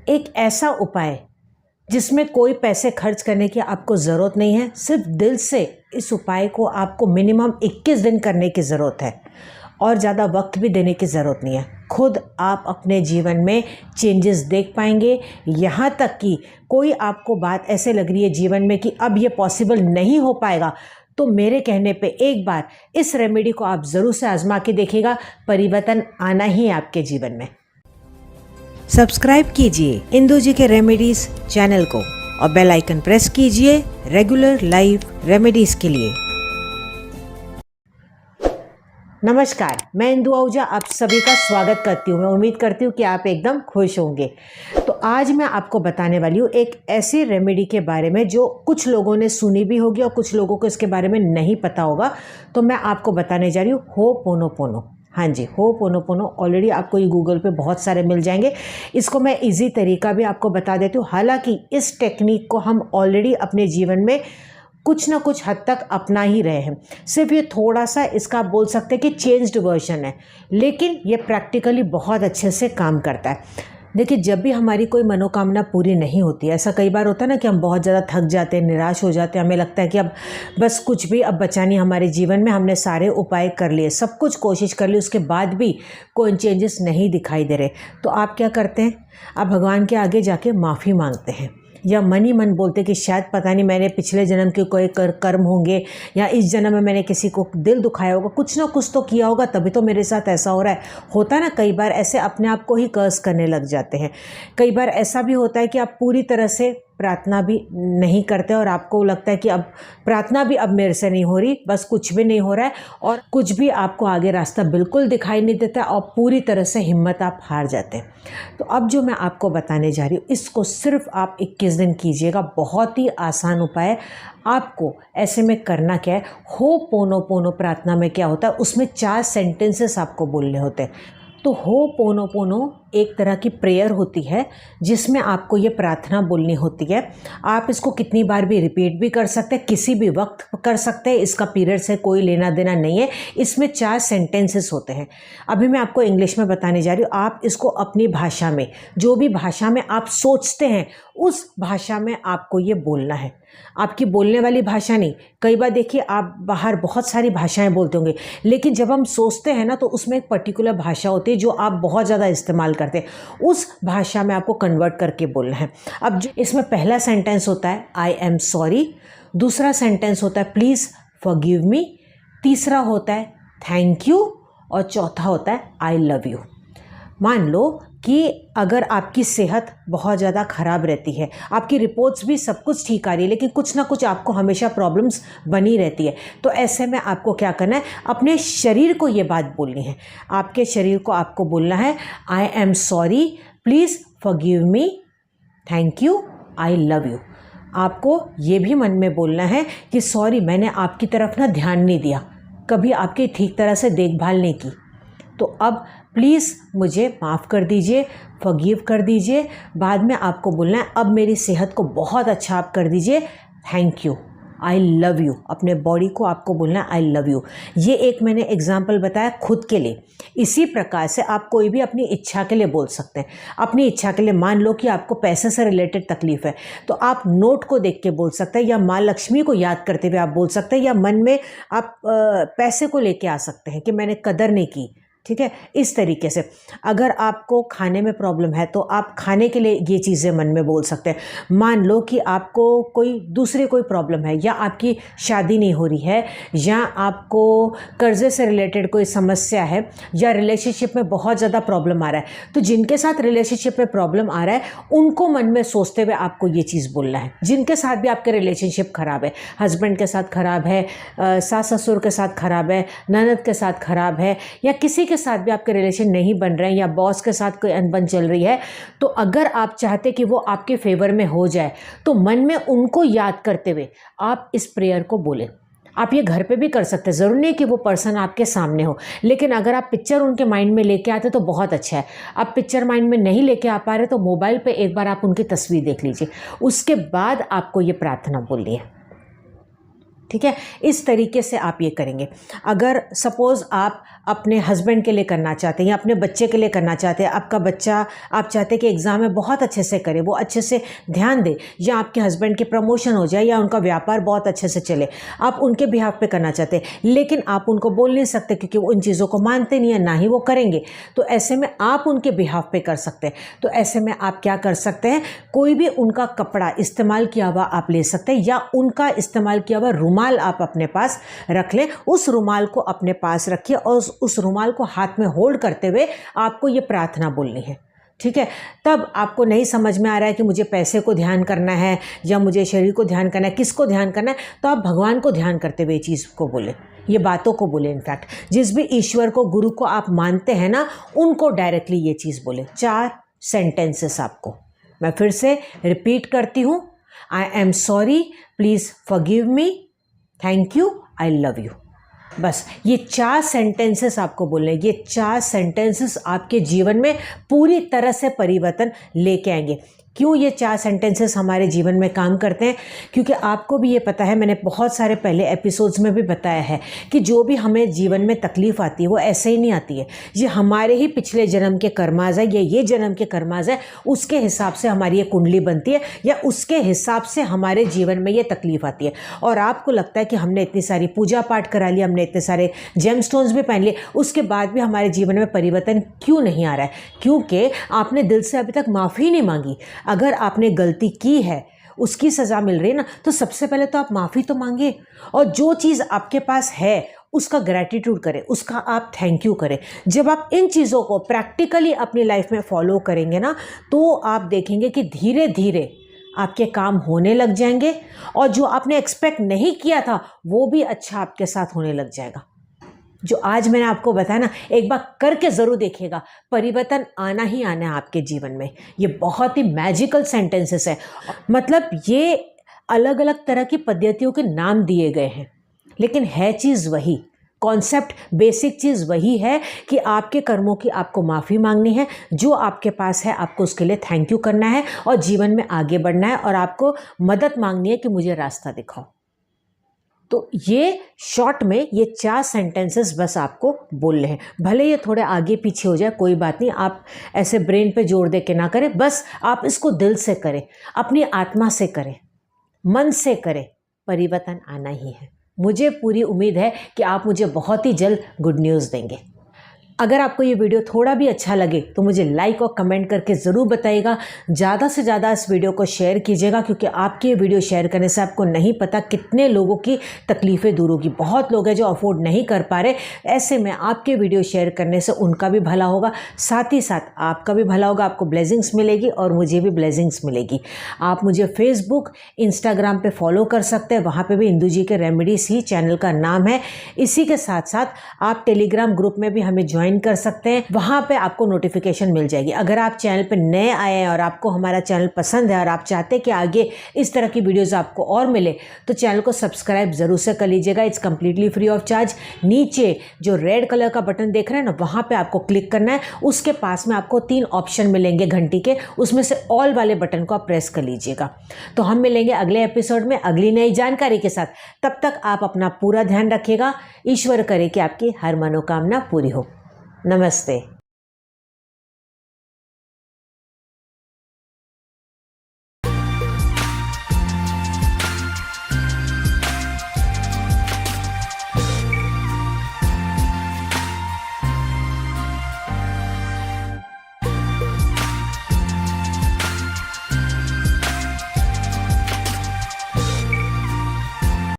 एक ऐसा उपाय जिसमें कोई पैसे खर्च करने की आपको ज़रूरत नहीं है। सिर्फ दिल से इस उपाय को आपको मिनिमम 21 दिन करने की ज़रूरत है और ज़्यादा वक्त भी देने की ज़रूरत नहीं है। खुद आप अपने जीवन में चेंजेस देख पाएंगे। यहाँ तक कि कोई आपको बात ऐसे लग रही है जीवन में कि अब ये पॉसिबल नहीं हो पाएगा, तो मेरे कहने पे एक बार इस रेमेडी को आप ज़रूर से आजमा के देखिएगा। परिवर्तन आना ही है आपके जीवन में। सब्सक्राइब कीजिए इंदु जी के रेमेडीज़ चैनल को और बेल आइकन प्रेस कीजिए रेगुलर लाइव रेमेडीज़ के लिए। नमस्कार, मैं इंदु आहूजा आप सभी का स्वागत करती हूँ। मैं उम्मीद करती हूँ कि आप एकदम खुश होंगे। तो आज मैं आपको बताने वाली हूँ एक ऐसी रेमेडी के बारे में जो कुछ लोगों ने सुनी भी होगी और कुछ लोगों को इसके बारे में नहीं पता होगा। तो मैं आपको बताने जा रही हूँ होपोनोपोनो। हाँ जी, होपोनोपोनो ऑलरेडी आपको ये गूगल पे बहुत सारे मिल जाएंगे। इसको मैं इजी तरीका भी आपको बता देती हूँ। हालांकि इस टेक्निक को हम ऑलरेडी अपने जीवन में कुछ ना कुछ हद तक अपना ही रहे हैं। सिर्फ ये थोड़ा सा इसका आप बोल सकते हैं कि चेंज्ड वर्जन है, लेकिन ये प्रैक्टिकली बहुत अच्छे से काम करता है। देखिए, जब भी हमारी कोई मनोकामना पूरी नहीं होती है, ऐसा कई बार होता है ना कि हम बहुत ज़्यादा थक जाते हैं, निराश हो जाते हैं, हमें लगता है कि अब बस कुछ भी अब बचा नहीं हमारे जीवन में, हमने सारे उपाय कर लिए, सब कुछ कोशिश कर ली, उसके बाद भी कोई चेंजेस नहीं दिखाई दे रहे। तो आप क्या करते हैं? आप भगवान के आगे जाके माफ़ी मांगते हैं या मन ही मन बोलते कि शायद पता नहीं मैंने पिछले जन्म के कोई कर्म होंगे या इस जन्म में मैंने किसी को दिल दुखाया होगा, कुछ ना कुछ तो किया होगा, तभी तो मेरे साथ ऐसा हो रहा है। होता है ना, कई बार ऐसे अपने आप को ही कर्स करने लग जाते हैं। कई बार ऐसा भी होता है कि आप पूरी तरह से प्रार्थना भी नहीं करते और आपको लगता है कि अब प्रार्थना भी अब मेरे से नहीं हो रही, बस कुछ भी नहीं हो रहा है और कुछ भी आपको आगे रास्ता बिल्कुल दिखाई नहीं देता और पूरी तरह से हिम्मत आप हार जाते हैं। तो अब जो मैं आपको बताने जा रही हूँ, इसको सिर्फ आप 21 दिन कीजिएगा। बहुत ही आसान उपाय है। आपको ऐसे में करना क्या है, होपोनोपोनो प्रार्थना में क्या होता है, उसमें 4 सेंटेंसेस आपको बोलने होते हैं। तो होपोनोपोनो एक तरह की प्रेयर होती है जिसमें आपको ये प्रार्थना बोलनी होती है। आप इसको कितनी बार भी रिपीट भी कर सकते हैं, किसी भी वक्त कर सकते हैं, इसका पीरियड से कोई लेना देना नहीं है। इसमें 4 सेंटेंसेस होते हैं। अभी मैं आपको इंग्लिश में बताने जा रही हूँ। आप इसको अपनी भाषा में, जो भी भाषा में आप सोचते हैं उस भाषा में आपको ये बोलना है। आपकी बोलने वाली भाषा नहीं। कई बार देखिए, आप बाहर बहुत सारी भाषाएं बोलते होंगे, लेकिन जब हम सोचते हैं ना तो उसमें एक पर्टिकुलर भाषा होती है जो आप बहुत ज़्यादा इस्तेमाल करते हैं। उस भाषा में आपको कन्वर्ट करके बोलना है। अब जो इसमें पहला सेंटेंस होता है आई एम सॉरी, दूसरा सेंटेंस होता है प्लीज़ फॉरगिव मी, तीसरा होता है थैंक यू और चौथा होता है आई लव यू। मान लो कि अगर आपकी सेहत बहुत ज़्यादा ख़राब रहती है, आपकी रिपोर्ट्स भी सब कुछ ठीक आ रही है, लेकिन कुछ ना कुछ आपको हमेशा प्रॉब्लम्स बनी रहती है, तो ऐसे में आपको क्या करना है, अपने शरीर को ये बात बोलनी है। आपके शरीर को आपको बोलना है I am sorry, please forgive me, thank you, I love you. आपको ये भी मन में बोलना है कि सॉरी, मैंने आपकी तरफ ना ध्यान नहीं दिया, कभी आपकी ठीक तरह से देखभाल नहीं की, तो अब प्लीज़ मुझे माफ़ कर दीजिए, फॉरगिव कर दीजिए। बाद में आपको बोलना है अब मेरी सेहत को बहुत अच्छा आप कर दीजिए, thank you, I love you. अपने बॉडी को आपको बोलना है आई लव यू। ये एक मैंने एग्जाम्पल बताया खुद के लिए। इसी प्रकार से आप कोई भी अपनी इच्छा के लिए बोल सकते हैं। अपनी इच्छा के लिए मान लो कि आपको पैसे से रिलेटेड तकलीफ़ है, तो आप नोट को देख के बोल सकते हैं या माँ लक्ष्मी को याद करते हुए आप बोल सकते हैं, या मन में आप पैसे को लेके आ सकते हैं कि मैंने कदर नहीं की। ठीक है, इस तरीके से। अगर आपको खाने में प्रॉब्लम है तो आप खाने के लिए ये चीज़ें मन में बोल सकते हैं। मान लो कि आपको कोई दूसरी कोई प्रॉब्लम है, या आपकी शादी नहीं हो रही है, या आपको कर्जे से रिलेटेड कोई समस्या है, या रिलेशनशिप में बहुत ज़्यादा प्रॉब्लम आ रहा है, तो जिनके साथ रिलेशनशिप में प्रॉब्लम आ रहा है उनको मन में सोचते हुए आपको ये चीज़ बोलना है। जिनके साथ भी आपके रिलेशनशिप ख़राब है, हस्बैंड के साथ ख़राब है, सास ससुर के साथ ख़राब है, ननद के साथ ख़राब है, या किसी के साथ भी आपके रिलेशन नहीं बन रहे हैं, या बॉस के साथ कोई अनबन चल रही है, तो अगर आप चाहते कि वो आपके फेवर में हो जाए, तो मन में उनको याद करते हुए आप इस प्रेयर को बोलें। आप ये घर पे भी कर सकते हैं, ज़रूरी नहीं कि वो पर्सन आपके सामने हो, लेकिन अगर आप पिक्चर उनके माइंड में लेके आते तो बहुत अच्छा है। आप पिक्चर माइंड में नहीं लेके आ पा रहे तो मोबाइल पे एक बार आप उनकी तस्वीर देख लीजिए, उसके बाद आपको ये प्रार्थना बोलनी है। ठीक है, इस तरीके से आप ये करेंगे। अगर सपोज़ आप अपने हस्बैंड के लिए करना चाहते हैं या अपने बच्चे के लिए करना चाहते हैं, आपका बच्चा आप चाहते हैं कि एग्ज़ाम में बहुत अच्छे से करे, वो अच्छे से ध्यान दे, या आपके हस्बैंड की प्रमोशन हो जाए या उनका व्यापार बहुत अच्छे से चले, आप उनके बिहाफ पे करना चाहते हैं, लेकिन आप उनको बोल नहीं सकते क्योंकि वो उन चीज़ों को मानते नहीं है, ना ही वो करेंगे। तो ऐसे में आप उनके बिहाफ पे कर सकते हैं। तो ऐसे में आप क्या कर सकते हैं, कोई भी उनका कपड़ा इस्तेमाल किया हुआ आप ले सकते हैं, या उनका इस्तेमाल किया हुआ रुमाल आप अपने पास रख लें। उस रुमाल को अपने पास रखिए और उस रुमाल को हाथ में होल्ड करते हुए आपको ये प्रार्थना बोलनी है, ठीक है। तब आपको नहीं समझ में आ रहा है कि मुझे पैसे को ध्यान करना है या मुझे शरीर को ध्यान करना है, किसको ध्यान करना है, तो आप भगवान को ध्यान करते हुए चीज़ को बोले, ये बातों को बोले। इनफैक्ट जिस भी ईश्वर को, गुरु को आप मानते हैं ना, उनको डायरेक्टली ये चीज़ बोले। 4 सेंटेंसेस आपको मैं फिर से रिपीट करती हूँ। I am sorry, please forgive me, thank you, I love you. बस ये 4 सेंटेंसेस आपको बोलने हैं। ये 4 सेंटेंसेस आपके जीवन में पूरी तरह से परिवर्तन लेके आएंगे। क्यों ये 4 सेंटेंसेस हमारे जीवन में काम करते हैं? क्योंकि आपको भी ये पता है, मैंने बहुत सारे पहले एपिसोड्स में भी बताया है कि जो भी हमें जीवन में तकलीफ़ आती है वो ऐसे ही नहीं आती है। ये हमारे ही पिछले जन्म के कर्माज है, ये जन्म के कर्माज है, उसके हिसाब से हमारी ये कुंडली बनती है या उसके हिसाब से हमारे जीवन में ये तकलीफ़ आती है। और आपको लगता है कि हमने इतनी सारी पूजा पाठ करा लिया, हमने इतने सारे जेम स्टोन्स भी पहन लिए, उसके बाद भी हमारे जीवन में परिवर्तन क्यों नहीं आ रहा है? क्योंकि आपने दिल से अभी तक माफ़ी नहीं मांगी। अगर आपने गलती की है, उसकी सज़ा मिल रही है ना, तो सबसे पहले तो आप माफ़ी तो मांगे, और जो चीज़ आपके पास है उसका ग्रैटिट्यूड करें, उसका आप थैंक यू करें। जब आप इन चीज़ों को प्रैक्टिकली अपनी लाइफ में फॉलो करेंगे ना, तो आप देखेंगे कि धीरे धीरे आपके काम होने लग जाएंगे, और जो आपने एक्सपेक्ट नहीं किया था वो भी अच्छा आपके साथ होने लग जाएगा। जो आज मैंने आपको बताया ना, एक बार करके ज़रूर देखिएगा, परिवर्तन आना ही आना है आपके जीवन में। ये बहुत ही मैजिकल सेंटेंसेस है। मतलब ये अलग अलग तरह की पद्धतियों के नाम दिए गए हैं, लेकिन है चीज़ वही, कॉन्सेप्ट, बेसिक चीज़ वही है कि आपके कर्मों की आपको माफ़ी मांगनी है, जो आपके पास है आपको उसके लिए थैंक यू करना है, और जीवन में आगे बढ़ना है, और आपको मदद मांगनी है कि मुझे रास्ता दिखाओ। तो ये शॉर्ट में ये 4 सेंटेंसेस बस आपको बोलने हैं। भले ये थोड़े आगे पीछे हो जाए, कोई बात नहीं, आप ऐसे ब्रेन पे जोर दे के ना करें, बस आप इसको दिल से करें, अपनी आत्मा से करें, मन से करें, परिवर्तन आना ही है। मुझे पूरी उम्मीद है कि आप मुझे बहुत ही जल्द गुड न्यूज़ देंगे। अगर आपको ये वीडियो थोड़ा भी अच्छा लगे तो मुझे लाइक और कमेंट करके ज़रूर बताइएगा। ज़्यादा से ज़्यादा इस वीडियो को शेयर कीजिएगा, क्योंकि आपके ये वीडियो शेयर करने से आपको नहीं पता कितने लोगों की तकलीफ़ें दूर होगी। बहुत लोग हैं जो अफोर्ड नहीं कर पा रहे, ऐसे में आपके वीडियो शेयर करने से उनका भी भला होगा, साथ ही साथ आपका भी भला होगा, आपको ब्लेसिंग्स मिलेगी और मुझे भी ब्लेसिंग्स मिलेगी। आप मुझे फेसबुक, इंस्टाग्राम पर फॉलो कर सकते हैं, वहाँ पर भी इंदु जी के रेमेडीज़ ही चैनल का नाम है। इसी के साथ साथ आप टेलीग्राम ग्रुप में भी हमें ज्वाइन कर सकते हैं, वहां पे आपको नोटिफिकेशन मिल जाएगी। अगर आप चैनल पे नए आए हैं और आपको हमारा चैनल पसंद है और आप चाहते हैं कि आगे इस तरह की वीडियोस आपको और मिले, तो चैनल को सब्सक्राइब जरूर से कर लीजिएगा। It's completely free of charge. नीचे जो रेड कलर का बटन देख रहे हैं ना, वहां पे आपको क्लिक करना है। उसके पास में आपको 3 ऑप्शन मिलेंगे घंटी के, उसमें से ऑल वाले बटन को आप प्रेस कर लीजिएगा। तो हम मिलेंगे अगले एपिसोड में अगली नई जानकारी के साथ। तब तक आप अपना पूरा ध्यान रखिएगा। ईश्वर करे कि आपकी हर मनोकामना पूरी हो। नमस्ते।